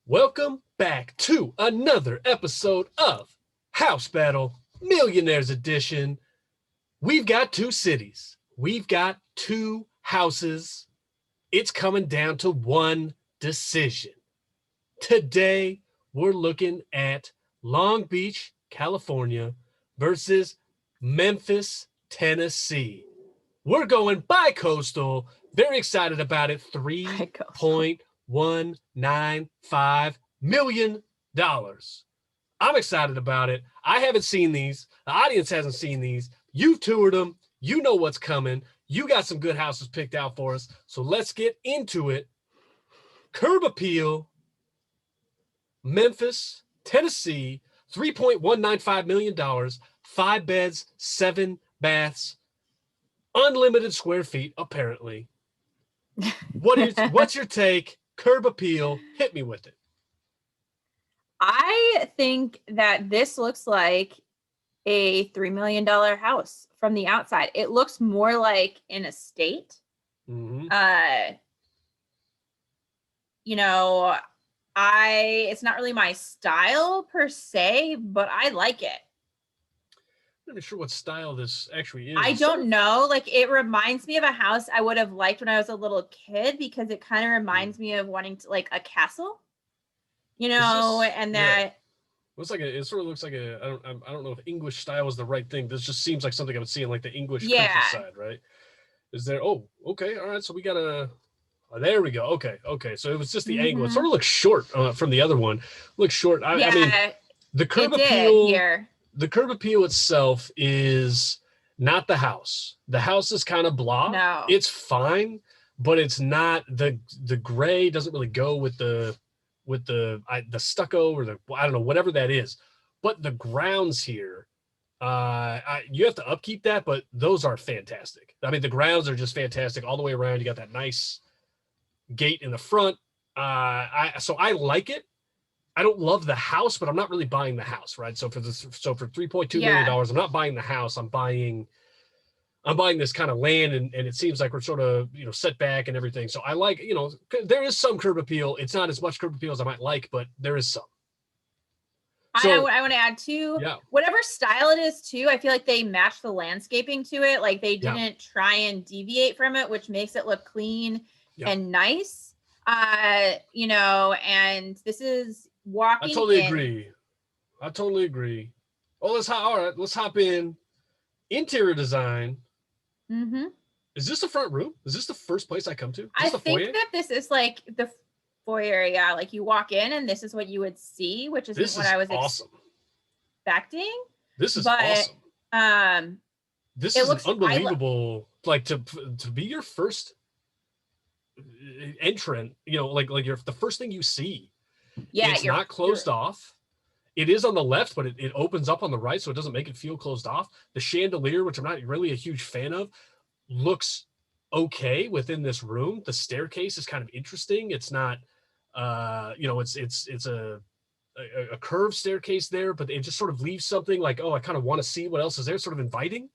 Welcome back to another episode of House Battle Millionaires Edition. We've got two cities. We've got two houses. It's coming down to one decision. Today, we're looking at Long Beach, California versus Memphis, Tennessee. We're going bi-coastal. Very excited about it. $3.195 million. I'm excited about it. I haven't seen these. The audience hasn't seen these. You've toured them. You know what's coming. You got some good houses picked out for us. So let's get into it. Curb Appeal, Memphis, Tennessee, $3.195 million, 5 beds, 7 baths, unlimited square feet, apparently. What's your take? Curb Appeal, hit me with it. I think that this looks like a $3 million house from the outside. It looks more like an estate. Mm-hmm. It's not really my style per se, but I like it. I'm not sure what style this actually is. I don't know. Like, it reminds me of a house I would have liked when I was a little kid because it kind of reminds me of wanting to like a castle, and that. It sort of looks like I don't know if English style is the right thing. This just seems like something I would see in like the English countryside, right? Is there? Oh, okay, all right. So we got there we go. Okay. So it was just the angle. It sort of looks short from the other one. Looks short. I mean, the curb appeal here. The curb appeal itself is not the house. The house is kind of blah. No. It's fine, but it's not the gray doesn't really go with the stucco or I don't know, whatever that is. But the grounds here, you have to upkeep that, but those are fantastic. I mean, the grounds are just fantastic all the way around. You got that nice gate in the front. So I like it. I don't love the house, but I'm not really buying the house, right? So for $3.2 million, I'm not buying the house. I'm buying this kind of land, and it seems like we're sort of, set back and everything. So I like, there is some curb appeal. It's not as much curb appeal as I might like, but there is some. So, I want to add too, whatever style it is too, I feel like they match the landscaping to it. Like they didn't try and deviate from it, which makes it look clean and nice. And this is walking. I totally agree. Oh, let's hop in. Interior design. Mm-hmm. Is this the front room? Is this the first place I come to? I think that this is like the foyer. Yeah, like you walk in and this is what you would see, which isn't what I was expecting. This is awesome. This is unbelievable. Like to be your first entrant, like you're the first thing you see. Yeah, it's not closed off. It is on the left, but it opens up on the right, so it doesn't make it feel closed off. The chandelier, which I'm not really a huge fan of, looks okay within this room. The staircase is kind of interesting. It's not, it's a curved staircase there, but it just sort of leaves something like, oh, I kind of want to see what else is there, sort of inviting.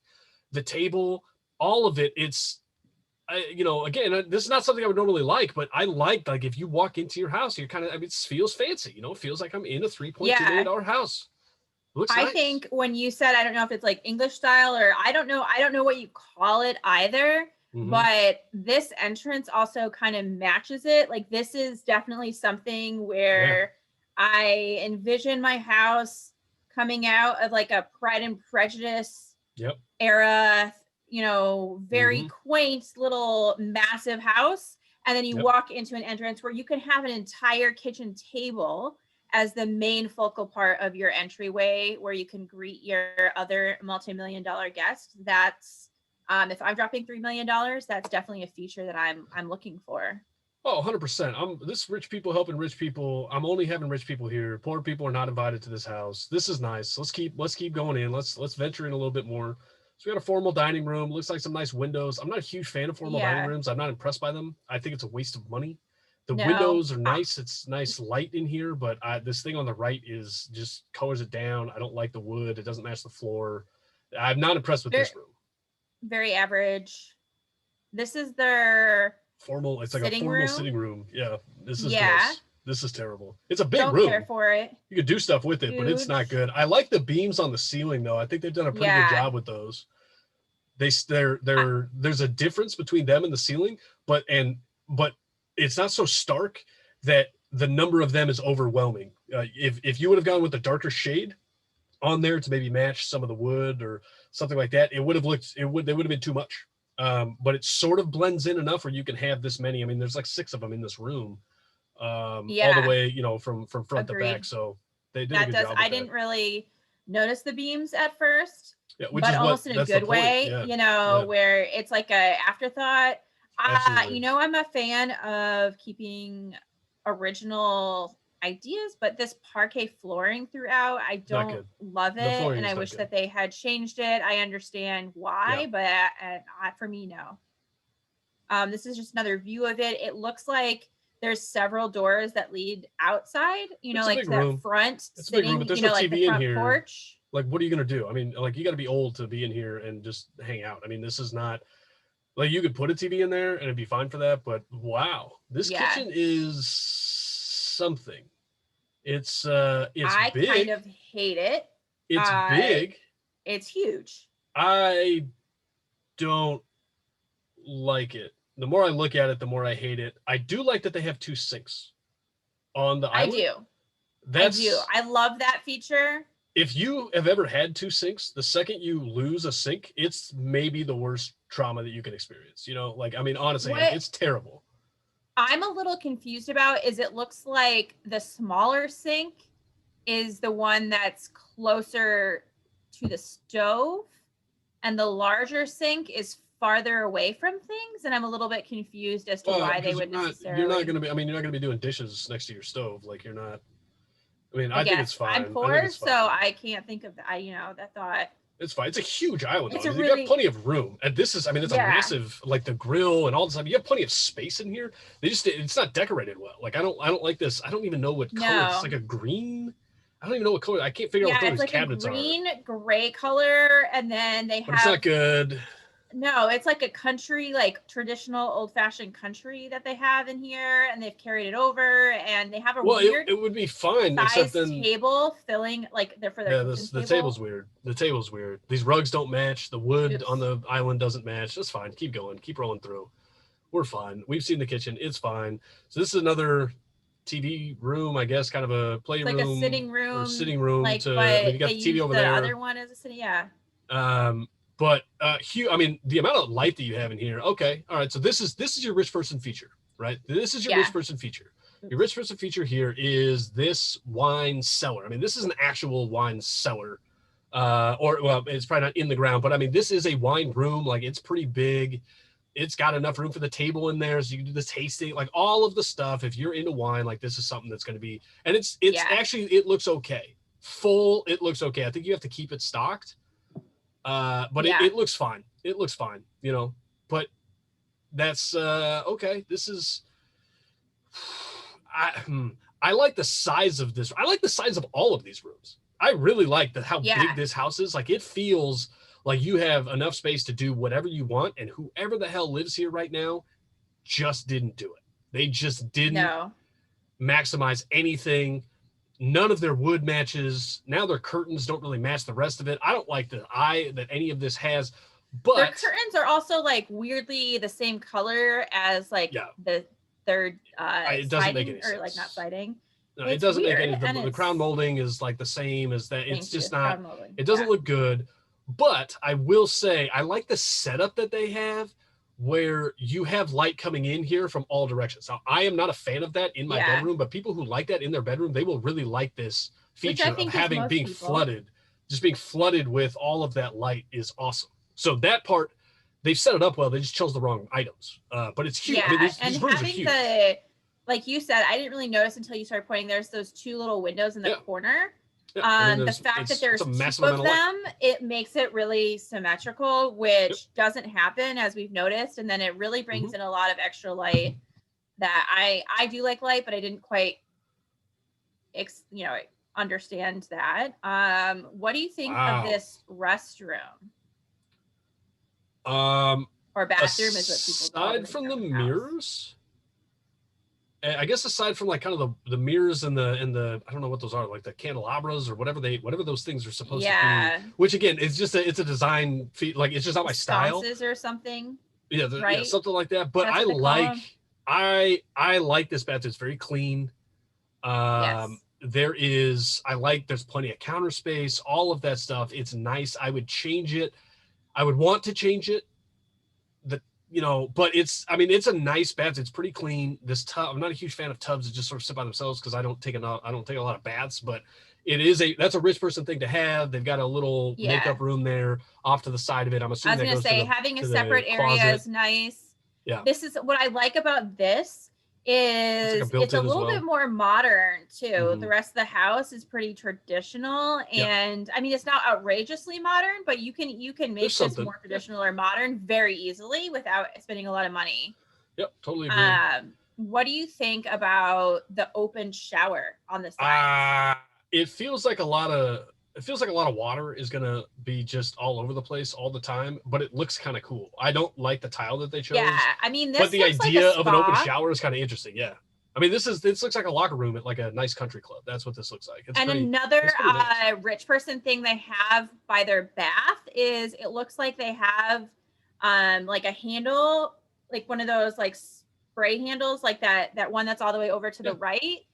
The table, all of it, it's, again, this is not something I would normally like, but I like if you walk into your house, you're kind of, it feels fancy, it feels like I'm in a $3.2 million house. Looks nice. I think when you said, I don't know if it's like English style or I don't know what you call it either, but this entrance also kind of matches it. Like this is definitely something where I envision my house coming out of like a Pride and Prejudice era, very quaint little massive house. And then you walk into an entrance where you can have an entire kitchen table as the main focal part of your entryway where you can greet your other multi-million-dollar guests. That's, if I'm dropping $3 million, that's definitely a feature that I'm looking for. Oh, 100%. This rich people helping rich people. I'm only having rich people here. Poor people are not invited to this house. This is nice. Let's keep going in. Let's venture in a little bit more. So we got a formal dining room. Looks like some nice windows. I'm not a huge fan of formal dining rooms. I'm not impressed by them. I think it's a waste of money. The windows are nice. It's nice light in here, but this thing on the right is just colors it down. I don't like the wood. It doesn't match the floor. I'm not impressed with this room. Very average. This is their formal. It's like a formal sitting room. Yeah, this is gross. This is terrible. It's a big Don't room. care for it. You could do stuff with it, but it's not good. I like the beams on the ceiling though. I think they've done a pretty good job with those. There's a difference between them and the ceiling, but it's not so stark that the number of them is overwhelming. If you would have gone with the darker shade on there to maybe match some of the wood or something like that, they would have been too much. But it sort of blends in enough where you can have this many. I mean, there's like 6 of them in this room, all the way, from front to back. So they did a good job with that. Didn't really notice the beams at first, which but is almost in a good way, where it's like a afterthought. I'm a fan of keeping original ideas, but this parquet flooring throughout, I don't love it, and I wish that they had changed it. I understand why, but for me, no. This is just another view of it. It looks like there's several doors that lead outside, like that front sitting, like the front porch. Like, what are you going to do? I mean, like, you got to be old to be in here and just hang out. I mean, this is not like you could put a TV in there and it'd be fine for that. But wow, this kitchen is something. It's I big. kind of hate it. It's big. It's huge. I don't like it. The more I look at it, the more I hate it. I do like that they have 2 sinks on the island. I do. I love that feature. If you have ever had 2 sinks, the second you lose a sink, it's maybe the worst trauma that you can experience. I mean, honestly, it's terrible. I'm a little confused about is it looks like the smaller sink is the one that's closer to the stove, and the larger sink is farther away from things, and I'm a little bit confused as to why they would necessarily. You're not going to be doing dishes next to your stove. Like, you're not. I mean, I think it's fine. I'm poor, so I can't think of that. That thought. It's fine. It's a huge island. You got plenty of room, and this is. I mean, it's a massive, like the grill and all this stuff. You have plenty of space in here. It's not decorated well. Like, I don't like this. I don't even know what color. It's like a green. I don't even know what color. I can't figure out what color these cabinets are. It's like a gray color, and then they have. But it's not good. No, it's like a country, like traditional old-fashioned country that they have in here, and they've carried it over, and they have a weird. It would be fine except then table filling they're for their the table's weird. The table's weird. These rugs don't match. The wood on the island doesn't match. That's fine. Keep going. Keep rolling through. We're fine. We've seen the kitchen. It's fine. So this is another TV room, I guess, kind of a playroom, like a sitting room. But you got the TV over there. The other one is a sitting. But I mean, the amount of light that you have in here. Okay, all right. So this is your rich person feature, right? This is your rich person feature. Your rich person feature here is this wine cellar. I mean, this is an actual wine cellar, it's probably not in the ground, but I mean, this is a wine room. Like, it's pretty big. It's got enough room for the table in there, so you can do the tasting, like all of the stuff. If you're into wine, like, this is something that's going to be, and it's actually, it looks okay. It looks okay. I think you have to keep it stocked. But it looks fine. It looks fine, but that's, okay. This is, I like the size of this. I like the size of all of these rooms. I really like how big this house is. Like, it feels like you have enough space to do whatever you want. And whoever the hell lives here right now just didn't do it. They just didn't maximize anything. None of their wood matches. Now their curtains don't really match the rest of it. I don't like the eye that any of this has, but their curtains are also like weirdly the same color as like the third it doesn't make any sense. Or like not siding. No, it doesn't make any sense. The crown molding is like the same as that. It's just not, it doesn't look good. But I will say, I like the setup that they have where you have light coming in here from all directions. Now, I am not a fan of that in my bedroom, but people who like that in their bedroom, they will really like this feature of being flooded. Just being flooded with all of that light is awesome. So that part, they've set it up well. They just chose the wrong items. But it's huge. Yeah, I mean, these rooms are having huge. Like you said, I didn't really notice until you started pointing. There's those 2 little windows in the corner. The fact that there's 2 of them, it makes it really symmetrical, which doesn't happen, as we've noticed. And then it really brings in a lot of extra light that I do like light, but I didn't quite, understand that. What do you think of this restroom? Or bathroom is what people call it. Aside from the mirrors, I guess aside from like kind of the mirrors and the I don't know what those are, like the candelabras or whatever those things are supposed to be, Yeah. which again it's a design feat, like it's just not my style. Sconces or something, Yeah, right? something like that. But That's what they call them. I like this bathroom. It's very clean. Yes. There's plenty of counter space, all of that stuff. It's nice. I would change it. I would want to change it. But it's a nice bath. It's pretty clean. This tub, I'm not a huge fan of tubs that just sort of sit by themselves because I don't take a lot of baths, but that's a rich person thing to have. They've got a little Yeah. makeup room there off to the side of it. I'm I assuming was that gonna goes say having a to the separate area closet. is nice. Yeah. This is what I like about this It's like a is it's a built-in as little well. bit more modern too. Mhm. The rest of the house is pretty traditional, Yeah. and I mean it's not outrageously modern, but you can There's make this something. more traditional or modern very easily without spending a lot of money. Yep, totally agree. What do you think about the open shower on the sides? It feels like a lot of water is gonna be just all over the place all the time, but it looks kind of cool. I don't like the tile that they Yeah, chose, I mean but this the looks like a idea of an open spa. shower is kind of interesting. Yeah, I mean this looks like a locker room at like a nice country club. That's what this looks like. And another it's pretty nice. rich person thing they have by their bath is it looks like they have like a handle, like one of those like spray handles, like that one that's all the way over to Yeah, the right,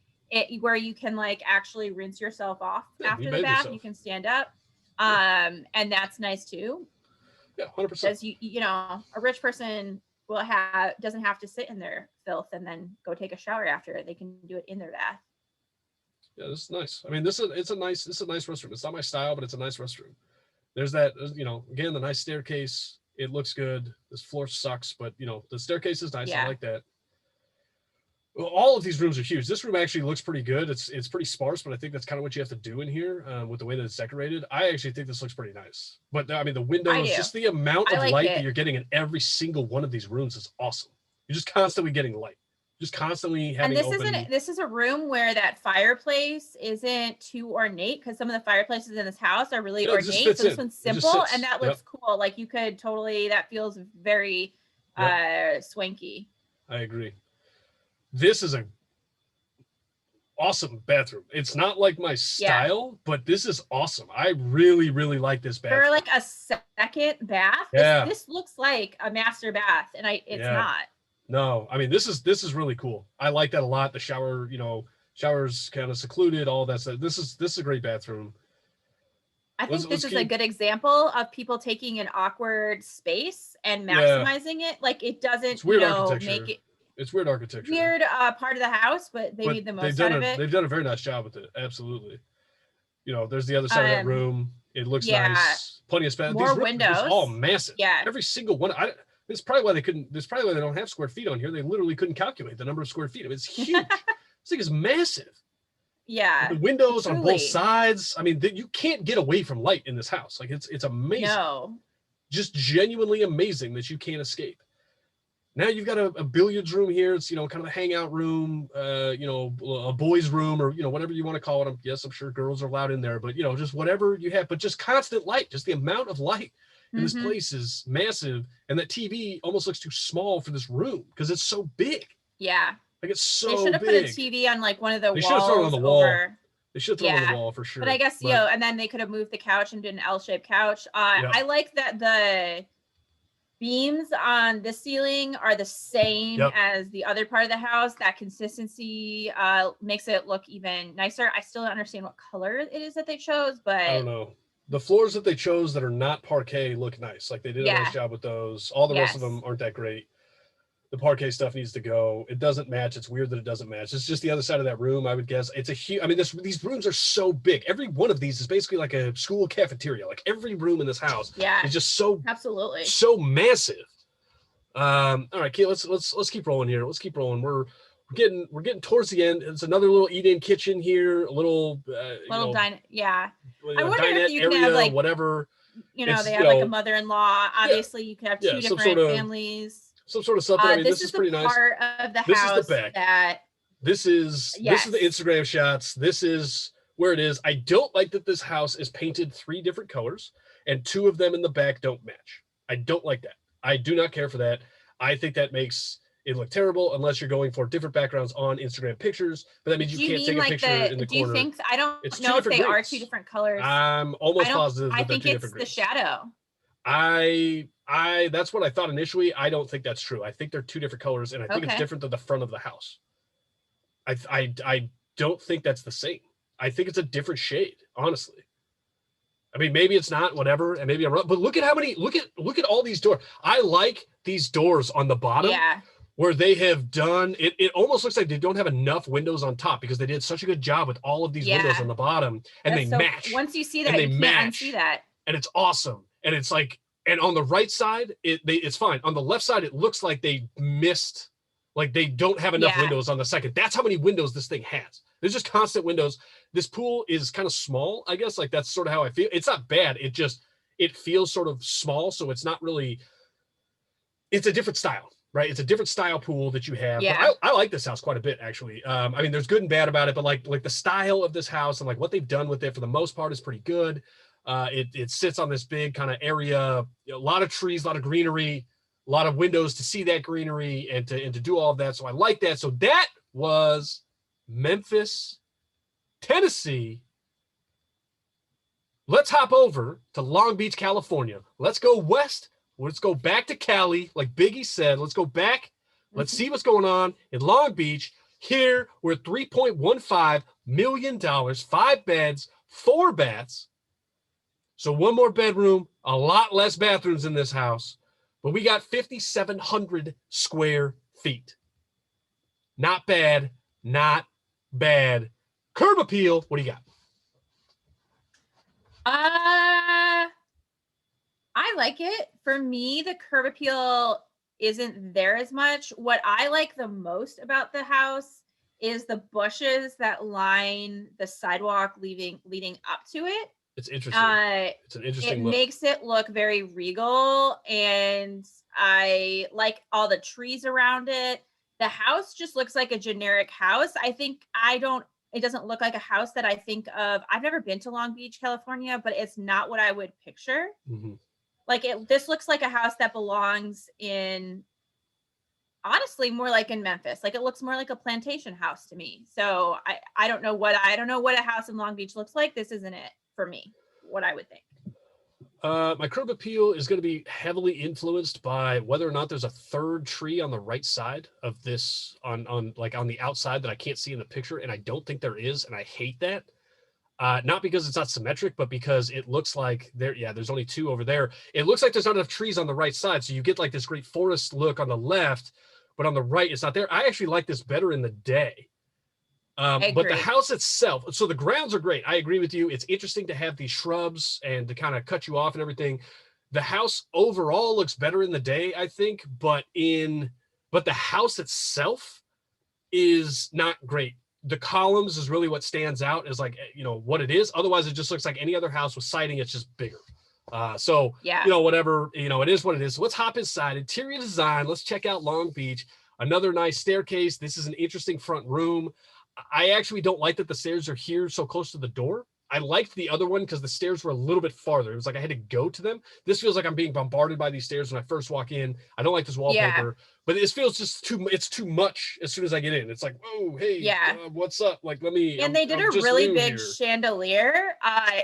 where you can like actually rinse yourself off yeah, you after the bathe bath. You yourself. can stand up. Yeah, And that's nice too, yeah, 100%. because a rich person doesn't have to sit in their filth and then go take a shower after. They can do it in their bath. Yeah, this is nice. I mean, it's a nice restroom. It's not my style, but it's a nice restroom. There's that, again, the nice staircase. It looks good. This floor sucks, but the staircase is nice. I Yeah. like that. Well, all of these rooms are huge. This room actually looks pretty good. It's pretty sparse, but I think that's kind of what you have to do in here with the way that it's decorated. I actually think this looks pretty nice. But I mean, the I windows, do. just the amount I of like light that it. you're getting in every single one of these rooms is awesome. You're just constantly getting light. Just constantly having And this is a room where that fireplace isn't too ornate, because some of the fireplaces in this house are really It just ornate. fits So this in. one's It just simple sits. and that looks cool. Like you could totally, that feels very swanky. I agree. This is a awesome bathroom. It's not like my style, but this is awesome. I really, really like this bathroom. For like a second bath, this looks like a master bath, and it's not. No, I mean this is really cool. I like that a lot. The shower, shower's kind of secluded, all that stuff. This is a great bathroom. I think this is a good example of people taking an awkward space and maximizing it. Like it doesn't, it's weird make it. It's weird architecture. Weird part of the house, but they made the most out of it. They've done a very nice job with it. Absolutely. There's the other side of that room. It looks nice. Plenty of space. More windows. These all massive. Yeah. Every single one. This is probably why they don't have square feet on here. They literally couldn't calculate the number of square feet. I mean, it's huge. This thing is massive. Yeah. The windows on both sides. I mean, you can't get away from light in this house. Like it's amazing. No. Just genuinely amazing that you can't escape. Now you've got a billiards room here. It's, kind of a hangout room, a boys room, or, whatever you want to call it. Yes, I'm sure girls are allowed in there, but, just whatever you have, but just constant light, just the amount of light in this place is massive. And that TV almost looks too small for this room because it's so big. Yeah. Like it's so big. They should have put a TV on like one of the walls. They should have thrown it on the wall. They should have thrown it on the wall for sure. But I guess, and then they could have moved the couch and did an L-shaped couch. I like that the beams on the ceiling are the same as the other part of the house. That consistency makes it look even nicer. I still don't understand what color it is that they chose, but I don't know. The floors that they chose that are not parquet look nice. Like they did a nice job with those. All the rest of them aren't that great. The parquet stuff needs to go. It doesn't match. It's weird that it doesn't match. It's just the other side of that room, I would guess. It's a huge, I mean, these rooms are so big. Every one of these is basically like a school cafeteria. Like every room in this house is just so massive. All right, Kate, let's keep rolling here. Let's keep rolling. We're getting towards the end. It's another little eat-in kitchen here, a little dine. Yeah. I wonder if you can have like whatever. They have like a mother-in-law. Obviously, you could have two different families. Some sort of something. I mean, this is pretty nice. Part of the house is the back. This is the Instagram shots. This is where it is. I don't like that this house is painted 3 different colors and 2 of them in the back don't match. I don't like that. I do not care for that. I think that makes it looked terrible unless you're going for different backgrounds on Instagram pictures. But that means you can't take a picture in the do you corner. think, I don't It's know if they are two greens. different colors. I'm almost positive I that they're think two it's different the greens. shadow. That's what I thought initially. I don't think that's true. I think they're two different colors, and I think it's different than the front of the house. I don't think that's the same. I think it's a different shade, honestly. I mean, maybe it's not, whatever, and maybe I'm wrong. But look at how many. Look at all these doors. I like these doors on the bottom. Yeah. Where they have done it. It almost looks like they don't have enough windows on top because they did such a good job with all of these windows on the bottom, and they match. Once you see that, you can't unsee that. And it's awesome. And it's like, and on the right side, it's fine. On the left side, it looks like they missed, like they don't have enough windows on the second. That's how many windows this thing has. There's just constant windows. This pool is kind of small, I guess. Like that's sort of how I feel. It's not bad. It feels sort of small. So it's not really, it's a different style, right? It's a different style pool that you have. Yeah. But I like this house quite a bit, actually. I mean, there's good and bad about it, but like the style of this house and like what they've done with it for the most part is pretty good. It sits on this big kind of area, a lot of trees, a lot of greenery, a lot of windows to see that greenery and to do all of that. So I like that. So that was Memphis, Tennessee. Let's hop over to Long Beach, California. Let's go west. Let's go back to Cali, like Biggie said. Let's go back. Let's see what's going on in Long Beach. Here, we're $3.15 million, 5 beds, 4 baths. So 1 more bedroom, a lot less bathrooms in this house, but we got 5,700 square feet. Not bad, not bad. Curb appeal, what do you got? I like it. For me, the curb appeal isn't there as much. What I like the most about the house is the bushes that line the sidewalk leading up to it. It's interesting. It's an interesting look. It makes it look very regal, and I like all the trees around it. The house just looks like a generic house. It doesn't look like a house that I think of. I've never been to Long Beach, California, but it's not what I would picture. Mm-hmm. Like this looks like a house that belongs in, honestly, more like in Memphis. Like it looks more like a plantation house to me. So I don't know what a house in Long Beach looks like. This isn't it for me, what I would think. My curb appeal is going to be heavily influenced by whether or not there's a third tree on the right side of this on the outside that I can't see in the picture. And I don't think there is. And I hate that. Not because it's not symmetric, but because it looks like there's only 2 over there. It looks like there's not enough trees on the right side. So you get like this great forest look on the left, but on the right, it's not there. I actually like this better in the day. But the house itself, so the grounds are great. I agree with you. It's interesting to have these shrubs and to kind of cut you off and everything. The house overall looks better in the day, I think, but the house itself is not great. The columns is really what stands out as like, what it is. Otherwise, it just looks like any other house with siding. It's just bigger. Whatever, it is what it is. So let's hop inside. Interior design. Let's check out Long Beach. Another nice staircase. This is an interesting front room. I actually don't like that the stairs are here so close to the door. I liked the other one because the stairs were a little bit farther. It was like I had to go to them. This feels like I'm being bombarded by these stairs when I first walk in. I don't like this wallpaper, but it feels just it's too much as soon as I get in. It's like, oh, hey, what's up? Like, they did a really big chandelier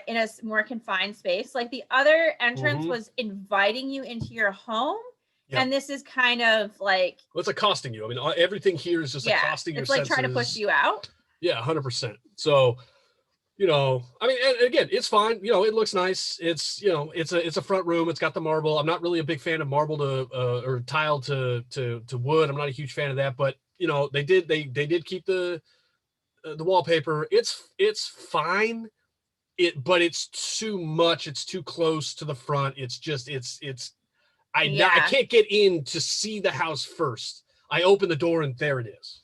in a more confined space. Like the other entrance was inviting you into your home. Yep. And this is kind of like, well, it's accosting you. I mean, everything here is just accosting your senses. It's like trying to push you out. Yeah, 100%. So, I mean, and again, it's fine. It looks nice. It's, it's a front room. It's got the marble. I'm not really a big fan of marble or tile to wood. I'm not a huge fan of that, but they did keep the wallpaper. It's fine. But it's too much. It's too close to the front. It's just, I can't get in to see the house first. I open the door and there it is.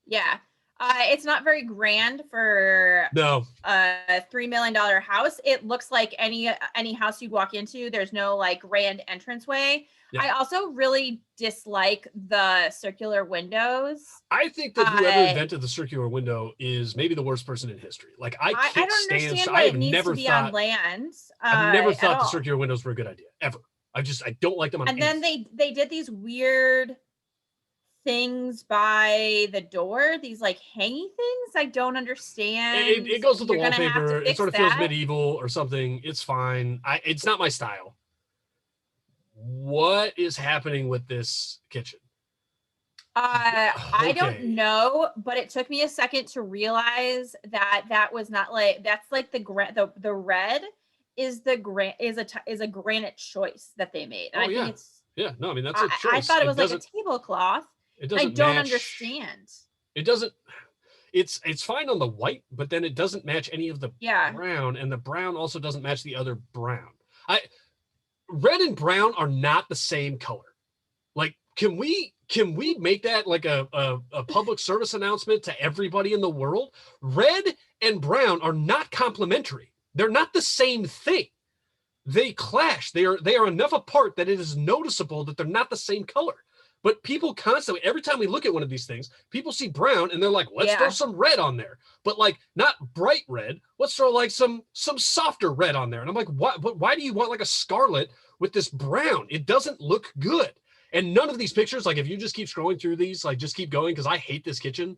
Yeah. It's not very grand for a $3 million house. It looks like any house you walk into. There's no like grand entranceway. Yeah. I also really dislike the circular windows. I think that whoever invented the circular window is maybe the worst person in history. Like I don't understand why it needs to be on land. I've never thought the circular windows were a good idea ever. I don't like them on anything. Then they did these weird things by the door, these like hangy things. I don't understand. It goes with the You're gonna have to wallpaper. It fix sort of feels that. medieval or something. It's fine. It's not my style. What is happening with this kitchen? I don't Okay. know, but it took me a second to realize that that was not like that's like the red is is a granite choice that they made, and Oh I think yeah. it's Yeah. No, I mean that's a I choice. thought it was like a tablecloth. It I doesn't don't match. understand. It doesn't it's fine on the white, but then it doesn't match any of the Yeah, brown, and the brown also doesn't match the other brown. I Red and brown are not the same color. Like, can we make that like a public service announcement to everybody in the world? Red and brown are not complementary. They're not the same thing. They clash. They are enough apart that it is noticeable that they're not the same color. But people constantly, every time we look at one of these things, people see brown and they're like, let's throw yeah. some red on there. But like not bright red. Let's throw like some softer red on there. And I'm like, why do you want like a scarlet with this brown? It doesn't look good. And none of these pictures, like if you just keep scrolling through these, like just keep going, because I hate this kitchen.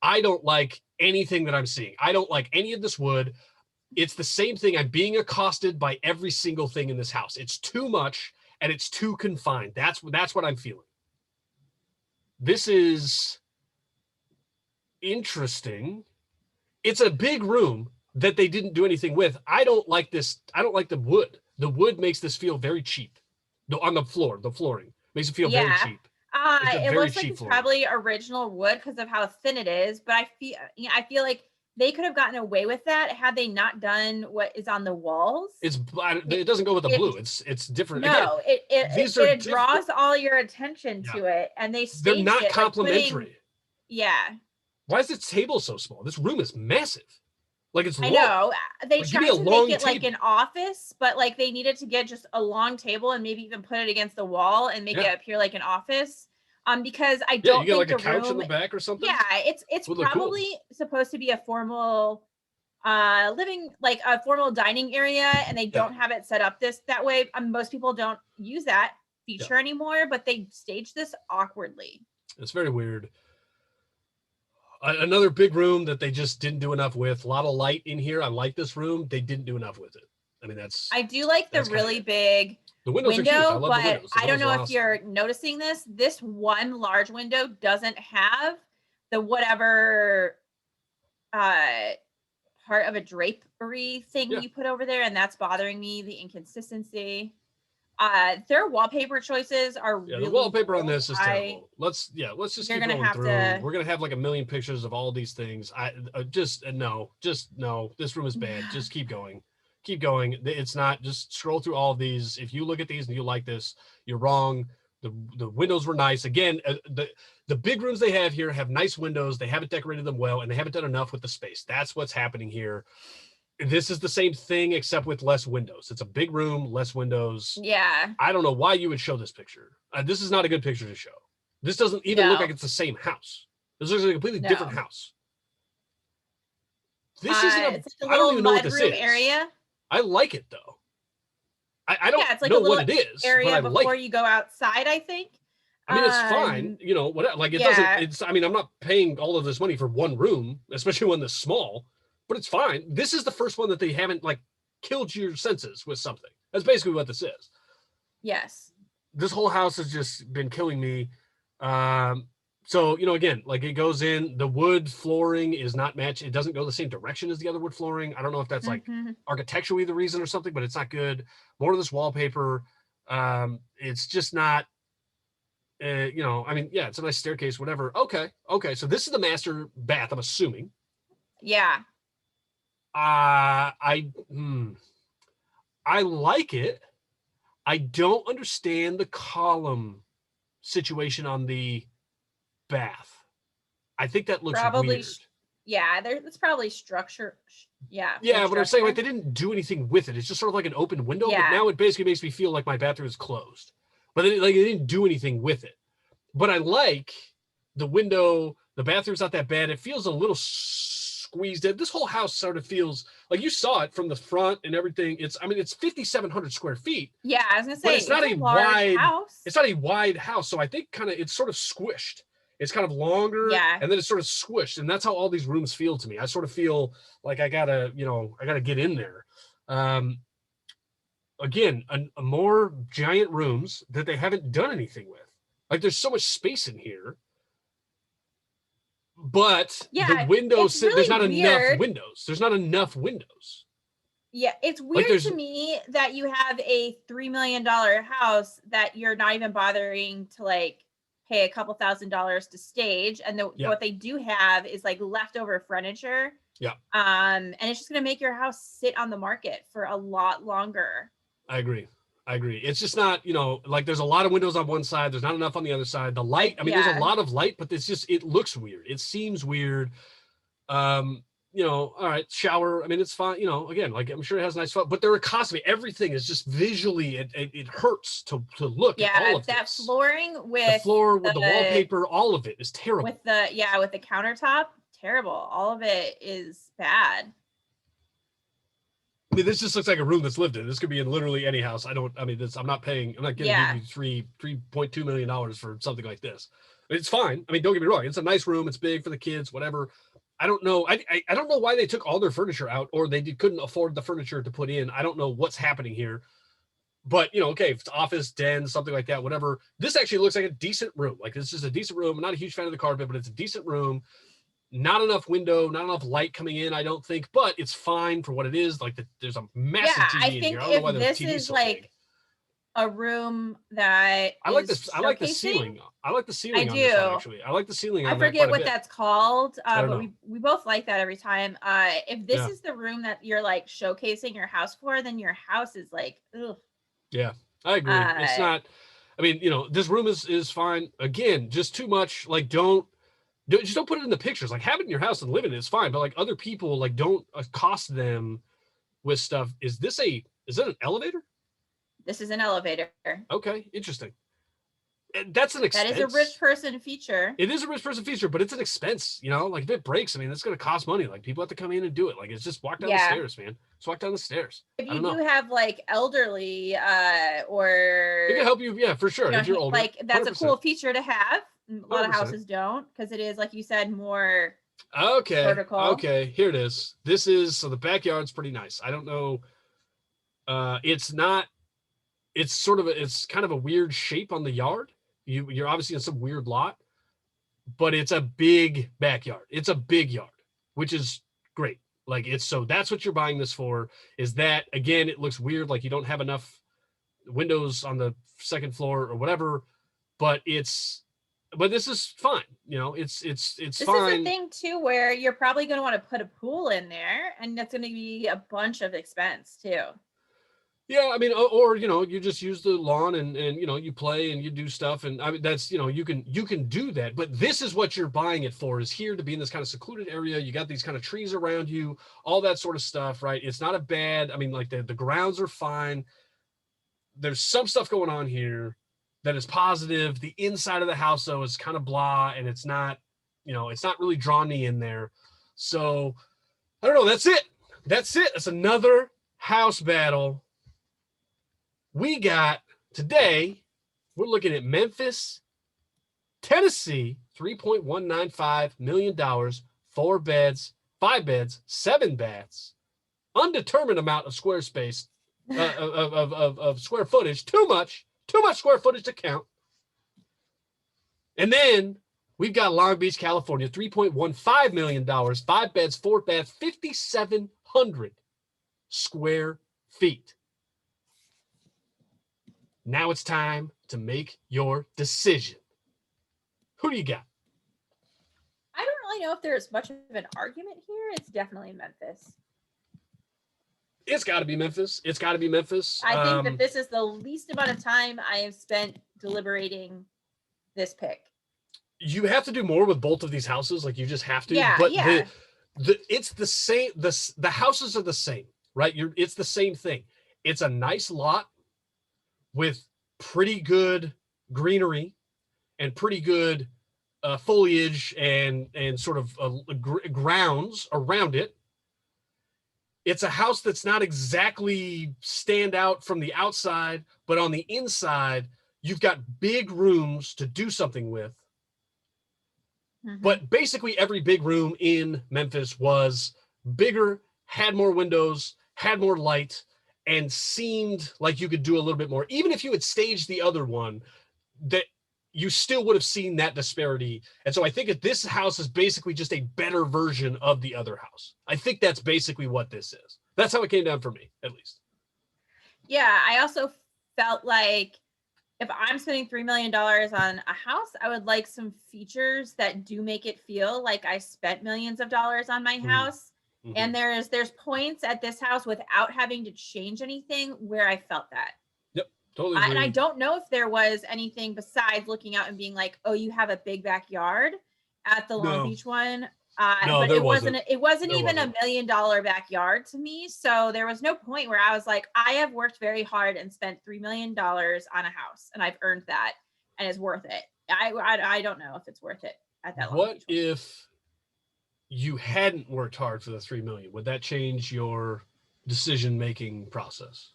I don't like anything that I'm seeing. I don't like any of this wood. It's the same thing. I'm being accosted by every single thing in this house. It's too much and it's too confined. That's what I'm feeling. This is interesting. It's a big room that they didn't do anything with. I don't like this. I don't like the wood. The wood makes this feel very cheap. On the flooring makes it feel very Yeah. cheap. It's a It very looks like cheap it's flooring. probably original wood because of how thin it is, but I feel like they could have gotten away with that had they not done what is on the walls. It doesn't go with the It blue. It's different. Again, no, these are it different. draws all your attention Yeah. to it, and they They're staged not it like putting, complementary. yeah. Why is this table so small? This room is massive. Like it's I long. know. They Like give me tried a to make long it like table. an office, but like they needed to get just a long table and maybe even put it against the wall and make Yeah. it appear like an office. Because I Yeah, you don't get think like a the couch in room, the back or something. yeah, it's Would look cool. probably supposed to be a formal living, like a formal dining area, and they don't have it set up that way. Most people don't use that feature anymore, but they staged this awkwardly. It's very weird. Another big room that they just didn't do enough with. A lot of light in here. I like this room. They didn't do enough with it. I mean, I do like the really big the windows are huge. I window, love the but windows. The I don't windows know are if awesome. you're noticing this. This one large window doesn't have the whatever part of a drapery thing you put over there, and that's bothering me, the inconsistency. Their wallpaper choices are really the wallpaper cool. on this is terrible. Let's just keep going through. We're gonna have like a million pictures of all these things. No. This room is bad. Just keep going. Keep going. It's not. Just scroll through all of these. If you look at these and you like this, you're wrong. The windows were nice. Again, the big rooms they have here have nice windows. They haven't decorated them well, and they haven't done enough with the space. That's what's happening here. This is the same thing except with less windows. It's a big room, less windows. Yeah. I don't know why you would show this picture. This is not a good picture to show. This doesn't even look like it's the same house. This looks like a completely different house. This isn't it's like a I don't even know what mud this room is. area. I like it though. I don't it's like know a little what it is, area but I before like it. you go outside, I think. I mean, it's fine, you know, whatever. Like it doesn't, it's, I mean, I'm not paying all of this money for one room, especially one this small, but it's fine. This is the first one that they haven't like killed your senses with something. That's basically what this is. Yes. This whole house has just been killing me. So, you know, again, like it goes in, the wood flooring is not matched. It doesn't go the same direction as the other wood flooring. I don't know if that's like architecturally the reason or something, but it's not good. More of this wallpaper. It's just not, you know, I mean, yeah, it's a nice staircase, whatever. Okay. So this is the master bath, I'm assuming. Yeah. I like it. I don't understand the column situation on the bath. I think that looks weird. Yeah, it's probably structure. Yeah. Yeah, but I'm saying like they didn't do anything with it. It's just sort of like an open window. Yeah. But now it basically makes me feel like my bathroom is closed. But they didn't do anything with it. But I like the window. The bathroom's not that bad. It feels a little squeezed in. This whole house sort of feels like you saw it from the front and everything. It's 5,700 square feet. Yeah, I was gonna say it's not a wide wide house. It's not a wide house, so I think kind of it's sort of squished. It's kind of longer, Yeah. and then it's sort of squished, and that's how all these rooms feel to me. I sort of feel like I gotta get in there. Again, a more giant rooms that they haven't done anything with. Like there's so much space in here, but the Yeah, windows, it's there's not really enough weird. windows. There's not enough windows. Yeah, it's Like weird there's to me that you have a $3 million house that you're not even bothering to like pay a couple $1,000s to stage, and yeah, what they do have is like leftover furniture. yeah. And it's just gonna make your house sit on the market for a lot longer. I agree. I agree. It's just not, like there's a lot of windows on one side. There's not enough on the other side. The light, I mean, there's a Yeah. lot of light, but it looks weird. It seems weird. All right, shower. I mean, it's fine. Again, like I'm sure it has nice fun, but they're costing me. Everything is just visually, it hurts to look at all Yeah, of that this. flooring The with floor with the wallpaper, all of it is terrible. with the countertop, terrible. All of it is bad. I mean, this just looks like a room that's lived in. This could be in literally any house. I'm not going to give you $3.2 million for something like this. It's fine. I mean, don't get me wrong. It's a nice room. It's big for the kids, whatever. I don't know. I don't know why they took all their furniture out, or they couldn't afford the furniture to put in. I don't know what's happening here, but okay, if it's office, den, something like that, whatever. This actually looks like a decent room. Like this is a decent room. I'm not a huge fan of the carpet, but it's a decent room. Not enough window, not enough light coming in, I don't think, but it's fine for what it is. Like there's a massive TV I in think here. I don't know why if the this TV is is so like big. a room that I like is this. I like the ceiling. I like the ceiling I on this one, do. actually. I like the ceiling on I that forget quite a what bit. that's called, I don't but know. we both like that every time. If this Yeah. is the room that you're like showcasing your house for, then your house is like, ugh. Yeah, I agree. It's Uh, not. I mean, this room is fine. Again, just too much. Like, just don't put it in the pictures. Like, have it in your house and live in it. It's fine. But like other people, like, don't accost them with stuff. Is that an elevator? This is an elevator. Okay, interesting. That's an expense. That is a rich person feature. It is a rich person feature, but it's an expense. Like if it breaks, I mean, it's going to cost money. Like people have to come in and do it. Like it's just walk down the stairs, man. Just walk down the stairs. If you do have like elderly, or it can help you, yeah, for sure. If you're older, like that's 100%. a cool feature to have. A lot 100%. of houses don't, because it is, like you said, more vertical. Okay, here it is. So the backyard's pretty nice. I don't know. It's not. It's kind of a weird shape on the yard. You're obviously in some weird lot, but it's a big backyard. It's a big yard, which is great. Like that's what you're buying this for. Is that, again, it looks weird, like you don't have enough windows on the second floor or whatever, but this is fine. It's This fine. is the thing too, where you're probably going to want to put a pool in there, and that's going to be a bunch of expense too. Yeah, I mean, or you just use the lawn and you play and you do stuff, and I mean that's you can do that. But this is what you're buying it for, is here to be in this kind of secluded area. You got these kind of trees around you, all that sort of stuff, right? It's not a bad. I mean, like the grounds are fine. There's some stuff going on here that is positive. The inside of the house though is kind of blah, and it's not really drawing me in there. So I don't know. That's it. That's another house battle. We got today, we're looking at Memphis, Tennessee, $3.195 million, 4 beds, 5 beds, 7 baths, undetermined amount of square space, of square footage, too much square footage to count. And then we've got Long Beach, California, $3.15 million, 5 beds, 4 baths, 5,700 square feet. Now it's time to make your decision. Who do you got? I don't really know if there's much of an argument here. It's definitely Memphis. It's got to be Memphis. I think that this is the least amount of time I have spent deliberating this pick. You have to do more with both of these houses. Like you just have to. Yeah, but yeah. It's the same. The houses are the same, right? It's the same thing. It's a nice lot with pretty good greenery and pretty good foliage and sort of grounds around it. It's a house that's not exactly stand out from the outside, but on the inside, you've got big rooms to do something with. But basically every big room in Memphis was bigger, had more windows, had more light, and seemed like you could do a little bit more. Even if you had staged the other one, that you still would have seen that disparity. And so I think that this house is basically just a better version of the other house. I think that's basically what this is. That's how it came down for me, at least. Yeah, I also felt like if I'm spending $3 million on a house, I would like some features that do make it feel like I spent millions of dollars on my house. And there's points at this house without having to change anything where I felt that. Yep, totally agree. And I don't know if there was anything besides looking out and being like, oh, you have a big backyard at the Long Beach one. No, but there it wasn't even wasn't. $1 million backyard to me. So there was no point where I was like, I have worked very hard and spent $3 million on a house and I've earned that and it's worth it. I don't know if it's worth it at that Long Beach one. If you hadn't worked hard for the 3 million, would that change your decision-making process?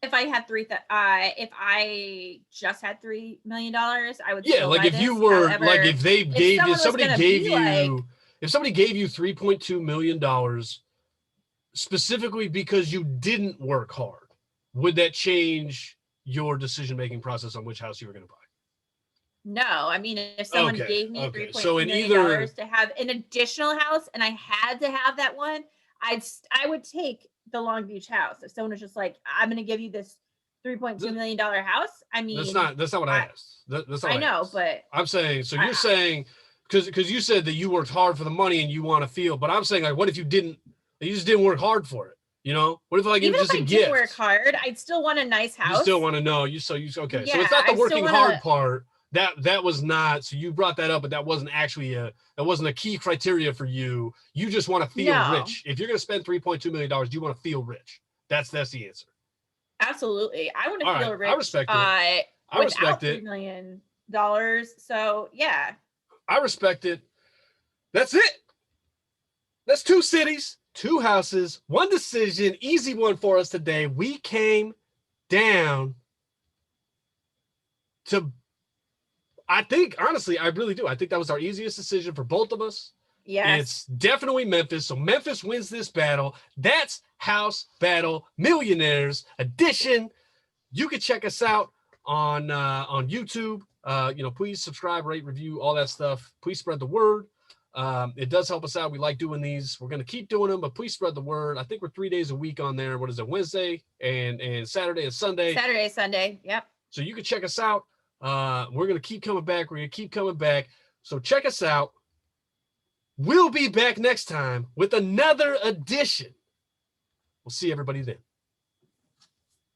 If I had if I just had $3 million, I would. Yeah, like if you were, however, like if they gave you, somebody gave you, if somebody gave you $3.2 million specifically because you didn't work hard, would that change your decision-making process on which house you were going to buy? No, I mean, if someone gave me $3.2 million to have an additional house and I had to have that one, I would take the Long Beach house. If someone was just like, I'm going to give you this $3.2 million house, I mean, that's not what I asked. That's not I know, but I'm saying, so you're saying, because you said that you worked hard for the money and you want to feel, but I'm saying, like, what if you just didn't work hard for it? You know, what if like even it was just if I a gift? Didn't work hard, I'd still want a nice house. You still want to know. Okay. Yeah, so it's not the working hard part. That was not. So you brought that up, but that wasn't actually that wasn't a key criteria for you. You just want to feel rich. If you're going to spend $3.2 million, do you want to feel rich? That's the answer. Absolutely, I want to feel rich. I respect it. I respect it. $3 million. So yeah, I respect it. That's it. That's 2 cities, 2 houses, 1 decision. Easy one for us today. We came down to, I think, honestly, I really do. I think that was our easiest decision for both of us. Yes. It's definitely Memphis. So Memphis wins this battle. That's House Battle Millionaires edition. You can check us out on YouTube. Please subscribe, rate, review, all that stuff. Please spread the word. It does help us out. We like doing these. We're going to keep doing them, but please spread the word. I think we're 3 days a week on there. What is it? Wednesday and Saturday and Sunday. Saturday, Sunday. Yep. So you can check us out. We're going to keep coming back. We're going to keep coming back. So check us out. We'll be back next time with another edition. We'll see everybody then.